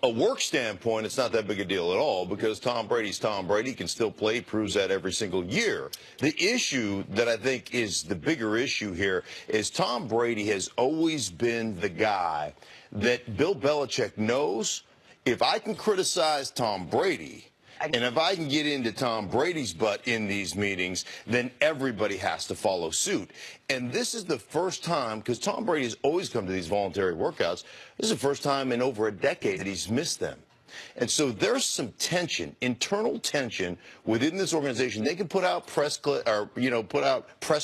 a work standpoint, it's not that big a deal at all because Tom Brady's Tom Brady, can still play, proves that every single year. The issue that I think is the bigger issue here is Tom Brady has always been the guy that Bill Belichick knows, if I can criticize Tom Brady, and if I can get into Tom Brady's butt in these meetings, then everybody has to follow suit. And this is the first time, because Tom Brady has always come to these voluntary workouts, this is the first time in over a decade that he's missed them. And so there's some tension, internal tension within this organization. They can put out press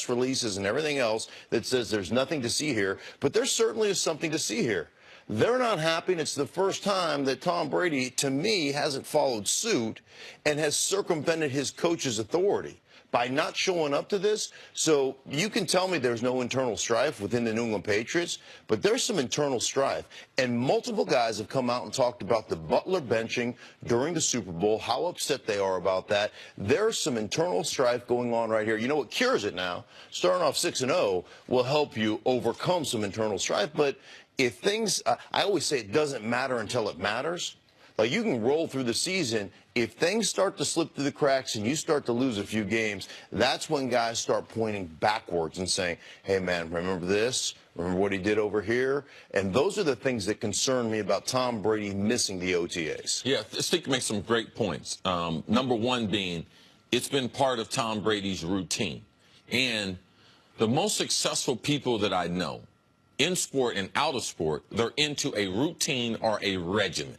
releases and everything else that says there's nothing to see here, but there certainly is something to see here. They're not happy, and it's the first time that Tom Brady, to me, hasn't followed suit and has circumvented his coach's authority by not showing up to this. So you can tell me there's no internal strife within the New England Patriots, but there's some internal strife. And multiple guys have come out and talked about the Butler benching during the Super Bowl, how upset they are about that. There's some internal strife going on right here. You know what cures it now? Starting off 6-0 will help you overcome some internal strife, but if things, I always say it doesn't matter until it matters. Like, you can roll through the season. If things start to slip through the cracks and you start to lose a few games, that's when guys start pointing backwards and saying, hey, man, remember this? Remember what he did over here? And those are the things that concern me about Tom Brady missing the OTAs. Yeah, Steve makes some great points. Number one being, it's been part of Tom Brady's routine. And the most successful people that I know, in sport and out of sport, they're into a routine or a regimen.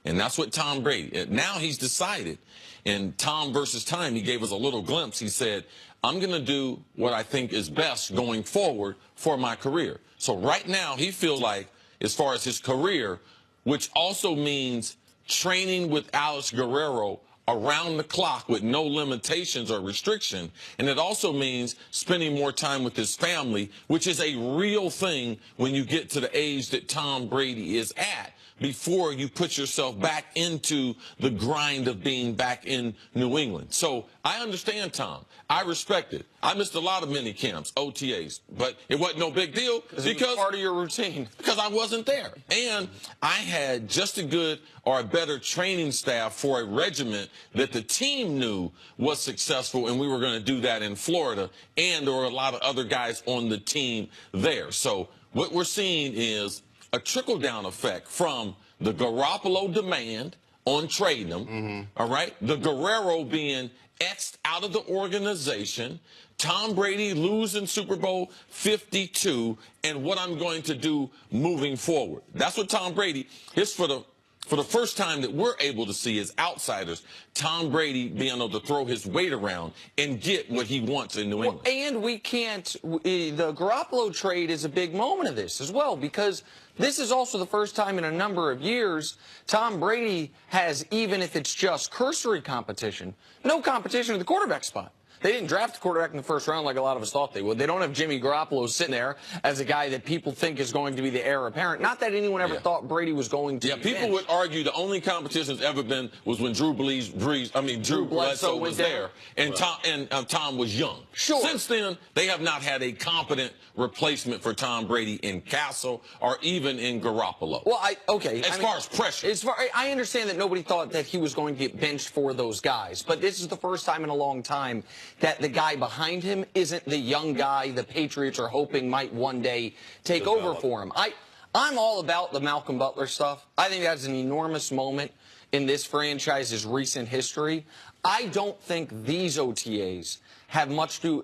And that's what Tom Brady, now he's decided. In Tom versus Time, he gave us a little glimpse. He said, I'm going to do what I think is best going forward for my career. So right now, he feels like, as far as his career, which also means training with Alex Guerrero around the clock with no limitations or restriction, and it also means spending more time with his family, which is a real thing when you get to the age that Tom Brady is at, before you put yourself back into the grind of being back in New England. So I understand Tom. I respect it. I missed a lot of mini camps, OTAs, but it wasn't no big deal because it was part of your routine. Because I wasn't there. And I had just as good or a better training staff for a regiment that the team knew was successful, and we were going to do that in Florida, and there were a lot of other guys on the team there. So what we're seeing is a trickle-down effect from the Garoppolo demand on trading them, all right? The Guerrero being X'd out of the organization, Tom Brady losing Super Bowl 52, and what I'm going to do moving forward. That's what Tom Brady is for the first time that we're able to see as outsiders, Tom Brady being able to throw his weight around and get what he wants in New England. Well, and we can't, the Garoppolo trade is a big moment of this as well, because this is also the first time in a number of years Tom Brady has, even if it's just cursory competition, no competition at the quarterback spot. They didn't draft a quarterback in the first round like a lot of us thought they would. They don't have Jimmy Garoppolo sitting there as a guy that people think is going to be the heir apparent. Not that anyone ever thought Brady was going to. Yeah, people would argue the only competition that's ever been was when Drew Bledsoe was there, and Tom was young. Sure. Since then, they have not had a competent replacement for Tom Brady in Castle or even in Garoppolo. Well, as far as pressure. I understand that nobody thought that he was going to get benched for those guys, but this is the first time in a long time that the guy behind him isn't the young guy the Patriots are hoping might one day take over for him. I'm all about the Malcolm Butler stuff. I think that's an enormous moment in this franchise's recent history. I don't think these OTAs have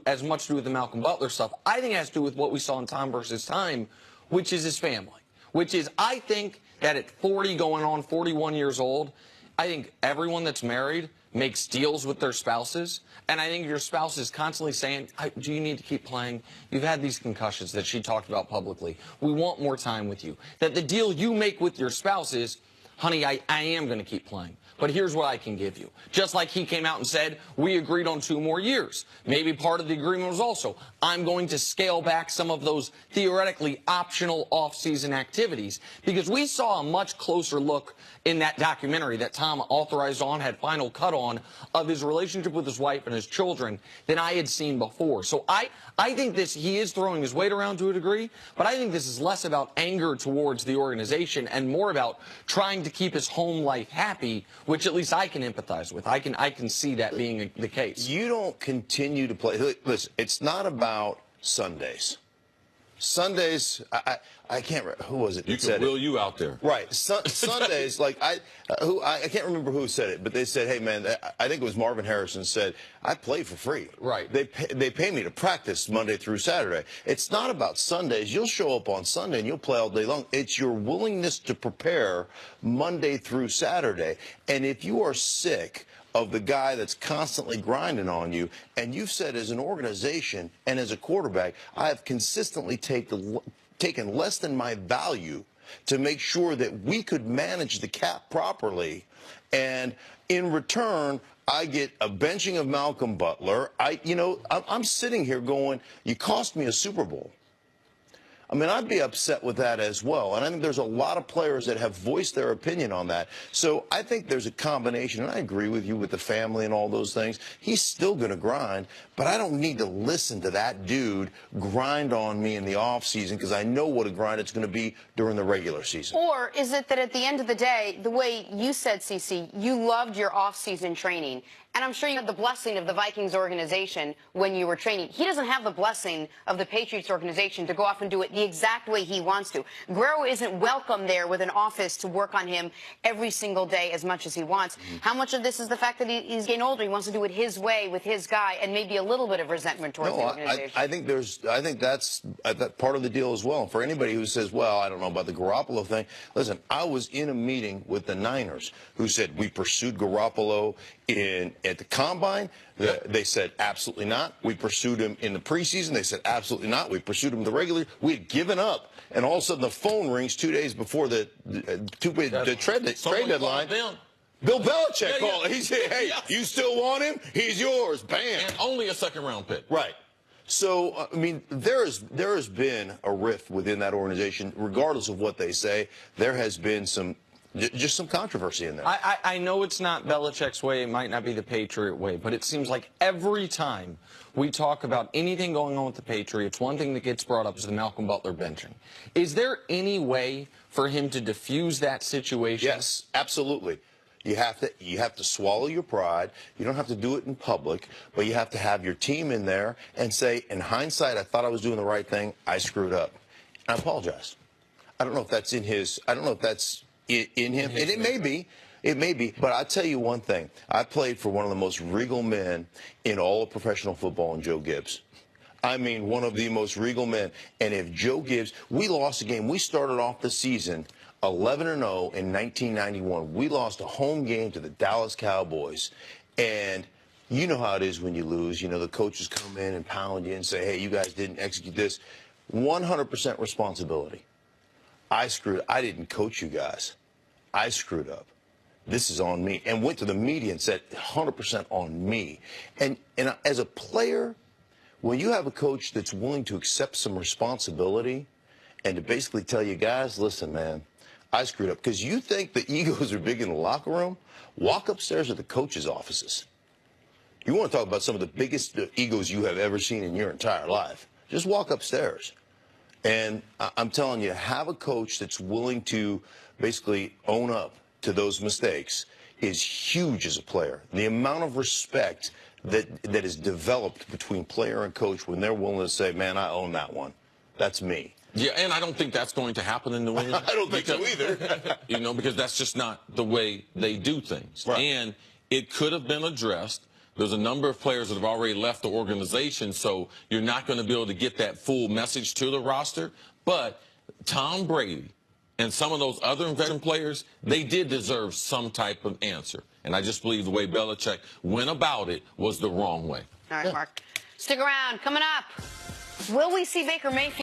as much to do with the Malcolm Butler stuff. I think it has to do with what we saw in Tom versus Time, which is his family. Which is, I think that at 40 going on 41 years old, I think everyone that's married makes deals with their spouses. And I think your spouse is constantly saying, do you need to keep playing? You've had these concussions that she talked about publicly. We want more time with you. That the deal you make with your spouse is, honey, I am going to keep playing, but here's what I can give you. Just like he came out and said, we agreed on 2 more years. Maybe part of the agreement was also, I'm going to scale back some of those theoretically optional off-season activities, because we saw a much closer look in that documentary that Tom authorized on, had final cut on, of his relationship with his wife and his children than I had seen before. So I think he is throwing his weight around to a degree, but I think this is less about anger towards the organization and more about trying to to keep his home life happy, which at least I can empathize with. I can see that being the case. You don't continue to play. Listen, it's not about Sundays. Sundays, I can't remember who was it that said it. You can will you out there. Right. Sundays, like I can't remember who said it, but they said, hey, man, I think it was Marvin Harrison said, I play for free. Right. They pay me to practice Monday through Saturday. It's not about Sundays. You'll show up on Sunday and you'll play all day long. It's your willingness to prepare Monday through Saturday. And if you are sick of the guy that's constantly grinding on you, and you've said as an organization and as a quarterback, I have consistently taken less than my value to make sure that we could manage the cap properly, and in return, I get a benching of Malcolm Butler. I'm sitting here going, you cost me a Super Bowl. I mean, I'd be upset with that as well. And I think there's a lot of players that have voiced their opinion on that. So I think there's a combination, and I agree with you with the family and all those things. He's still going to grind, but I don't need to listen to that dude grind on me in the offseason because I know what a grind it's going to be during the regular season. Or is it that at the end of the day, the way you said, CC, you loved your off-season training, and I'm sure you had the blessing of the Vikings organization when you were training. He doesn't have the blessing of the Patriots organization to go off and do it the exact way he wants to. Guerrero isn't welcome there with an office to work on him every single day as much as he wants. How much of this is the fact that he's getting older? He wants to do it his way with his guy, and maybe a little bit of resentment towards the organization. I think that's part of the deal as well. For anybody who says, well, I don't know about the Garoppolo thing, listen, I was in a meeting with the Niners who said we pursued Garoppolo at the combine. They said absolutely not. We pursued him in the preseason. They said absolutely not. We pursued him the regular. We had given up, and all of a sudden the phone rings 2 days before the trade deadline. Bill Belichick called. He said, hey, you still want him? He's yours. Bam. And only a second-round pick. Right. So, I mean, there has been a rift within that organization. Regardless of what they say, there has been just some controversy in there. I know it's not Belichick's way. It might not be the Patriot way, but it seems like every time we talk about anything going on with the Patriots, one thing that gets brought up is the Malcolm Butler benching. Is there any way for him to diffuse that situation? Yes, absolutely. You have to swallow your pride. You don't have to do it in public, but you have to have your team in there and say, in hindsight, I thought I was doing the right thing. I screwed up. And I apologize. I don't know if that's in his. I don't know if that's in him. And it may be. It may be. But I'll tell you one thing. I played for one of the most regal men in all of professional football, in Joe Gibbs. I mean, one of the most regal men. And if Joe Gibbs, we lost a game. We started off the season 11-0 in 1991. We lost a home game to the Dallas Cowboys. And you know how it is when you lose. You know, the coaches come in and pound you and say, hey, you guys didn't execute this. 100% responsibility. I didn't coach you guys. I screwed up. This is on me. And went to the media and said 100% on me. And as a player, when you have a coach that's willing to accept some responsibility and to basically tell you, guys, listen, man, I screwed up. Because you think the egos are big in the locker room? Walk upstairs to the coaches' offices. You want to talk about some of the biggest egos you have ever seen in your entire life. Just walk upstairs. And I'm telling you, have a coach that's willing to basically own up to those mistakes is huge as a player. The amount of respect that is developed between player and coach when they're willing to say, man, I own that one. That's me. Yeah, and I don't think that's going to happen in New England. I don't think so either. You know, because that's just not the way they do things. Right. And it could have been addressed. There's a number of players that have already left the organization, so you're not going to be able to get that full message to the roster. But Tom Brady and some of those other veteran players, they did deserve some type of answer. And I just believe the way Belichick went about it was the wrong way. All right, Mark. Stick around. Coming up, will we see Baker Mayfield?